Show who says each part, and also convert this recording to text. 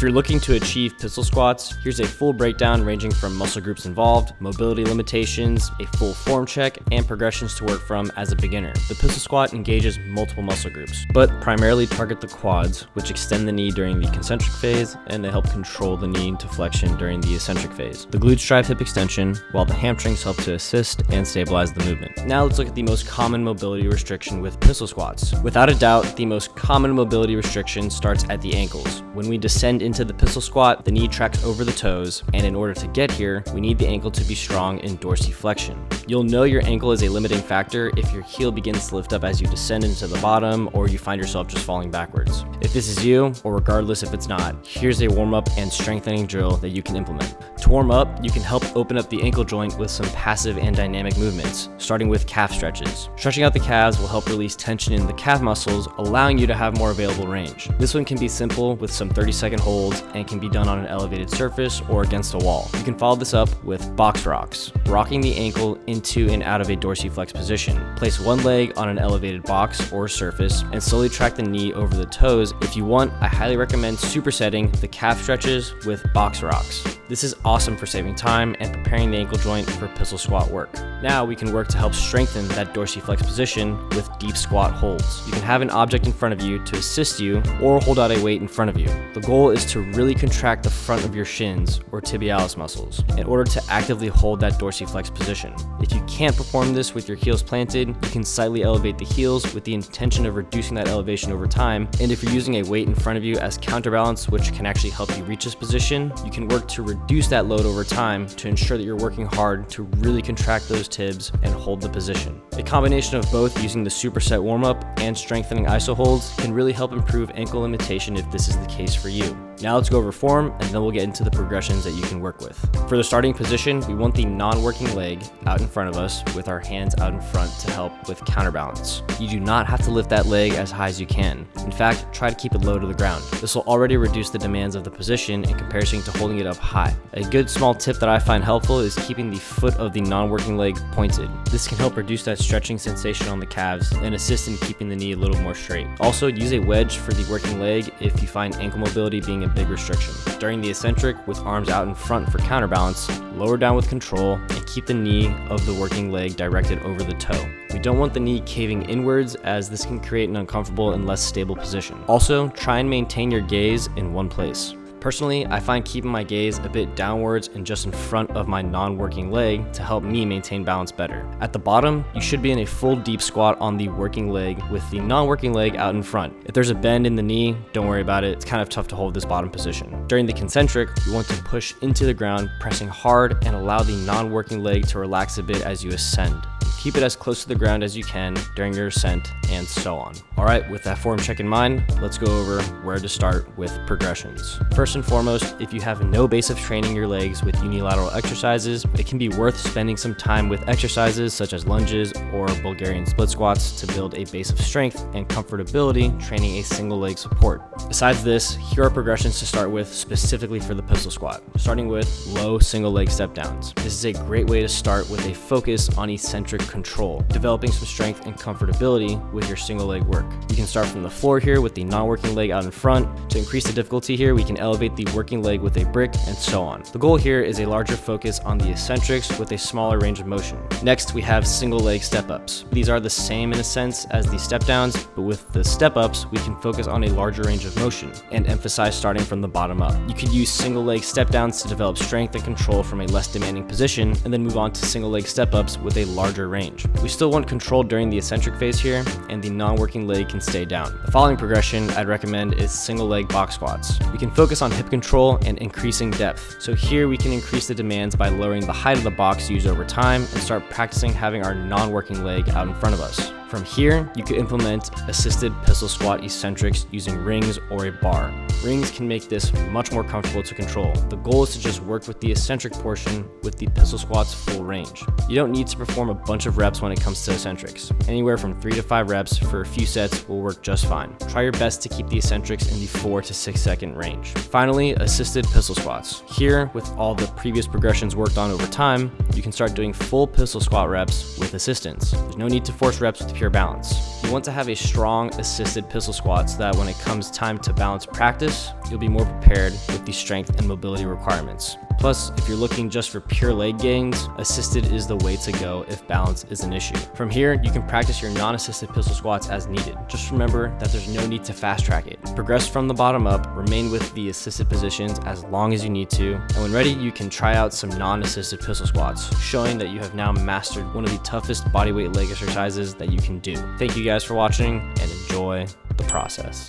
Speaker 1: If you're looking to achieve pistol squats, here's a full breakdown ranging from muscle groups involved, mobility limitations, a full form check, and progressions to work from as a beginner. The pistol squat engages multiple muscle groups, but primarily target the quads, which extend the knee during the concentric phase, and they help control the knee to flexion during the eccentric phase. The glutes drive hip extension, while the hamstrings help to assist and stabilize the movement. Now let's look at the most common mobility restriction with pistol squats. Without a doubt, the most common mobility restriction starts at the ankles. When we descend into the pistol squat, the knee tracks over the toes, and in order to get here, we need the ankle to be strong in dorsiflexion. You'll know your ankle is a limiting factor if your heel begins to lift up as you descend into the bottom, or you find yourself just falling backwards. If this is you, or regardless if it's not, here's a warm-up and strengthening drill that you can implement. To warm up, you can help open up the ankle joint with some passive and dynamic movements, starting with calf stretches. Stretching out the calves will help release tension in the calf muscles, allowing you to have more available range. This one can be simple with some 30-second holds and can be done on an elevated surface or against a wall. You can follow this up with box rocks, rocking the ankle into and out of a dorsiflex position. Place one leg on an elevated box or surface and slowly track the knee over the toes. If you want, I highly recommend supersetting the calf stretches with box rocks. This is awesome for saving time and preparing the ankle joint for pistol squat work. Now we can work to help strengthen that dorsiflex position with deep squat holds. You can have an object in front of you to assist you or hold out a weight in front of you. The goal is to really contract the front of your shins or tibialis muscles in order to actively hold that dorsiflex position. If you can't perform this with your heels planted, you can slightly elevate the heels with the intention of reducing that elevation over time. And if you're using a weight in front of you as counterbalance, which can actually help you reach this position, you can work to reduce that load over time to ensure that you're working hard to really contract those tibs and hold the position. A combination of both using the superset warm-up and strengthening iso holds can really help improve ankle limitation if this is the case for you. Now let's go over form, and then we'll get into the progressions that you can work with. For the starting position, we want the non-working leg out in front of us with our hands out in front to help with counterbalance. You do not have to lift that leg as high as you can. In fact, try to keep it low to the ground. This will already reduce the demands of the position in comparison to holding it up high. A good small tip that I find helpful is keeping the foot of the non-working leg pointed. This can help reduce that stretching sensation on the calves and assist in keeping the knee a little more straight. Also, use a wedge for the working leg if you find ankle mobility being a big restriction. During the eccentric, with arms out in front for counterbalance, lower down with control and keep the knee of the working leg directed over the toe. We don't want the knee caving inwards, as this can create an uncomfortable and less stable position. Also, try and maintain your gaze in one place. Personally, I find keeping my gaze a bit downwards and just in front of my non-working leg to help me maintain balance better. At the bottom, you should be in a full deep squat on the working leg with the non-working leg out in front. If there's a bend in the knee, don't worry about it. It's kind of tough to hold this bottom position. During the concentric, you want to push into the ground, pressing hard, and allow the non-working leg to relax a bit as you ascend. Keep it as close to the ground as you can during your ascent, and so on. Alright, with that form check in mind, let's go over where to start with progressions. First and foremost, if you have no base of training your legs with unilateral exercises, it can be worth spending some time with exercises such as lunges or Bulgarian split squats to build a base of strength and comfortability training a single leg support. Besides this, here are progressions to start with specifically for the pistol squat, starting with low single leg step downs. This is a great way to start with a focus on eccentric control, developing some strength and comfortability with your single leg work. You can start from the floor here with the non-working leg out in front. To increase the difficulty here, we can elevate the working leg with a brick, and so on. The goal here is a larger focus on the eccentrics with a smaller range of motion. Next, we have single leg step-ups. These are the same in a sense as the step downs, but with the step-ups, we can focus on a larger range of motion and emphasize starting from the bottom up. You could use single leg step downs to develop strength and control from a less demanding position, and then move on to single leg step-ups with a larger range. We still want control during the eccentric phase here, and the non-working leg can stay down. The following progression I'd recommend is single leg box squats. We can focus on hip control and increasing depth. So here we can increase the demands by lowering the height of the box used over time and start practicing having our non-working leg out in front of us. From here, you could implement assisted pistol squat eccentrics using rings or a bar. Rings can make this much more comfortable to control. The goal is to just work with the eccentric portion with the pistol squat's full range. You don't need to perform a bunch of reps when it comes to eccentrics. Anywhere from 3 to 5 reps for a few sets will work just fine. Try your best to keep the eccentrics in the 4 to 6 second range. Finally, assisted pistol squats. Here, with all the previous progressions worked on over time, you can start doing full pistol squat reps with assistance. There's no need to force reps with pure balance. You want to have a strong assisted pistol squat so that when it comes time to balance practice, you'll be more prepared with the strength and mobility requirements. Plus, if you're looking just for pure leg gains, assisted is the way to go if balance is an issue. From here, you can practice your non-assisted pistol squats as needed. Just remember that there's no need to fast track it. Progress from the bottom up, remain with the assisted positions as long as you need to, and when ready, you can try out some non-assisted pistol squats, showing that you have now mastered one of the toughest bodyweight leg exercises that you can do. Thank you guys for watching and enjoy the process.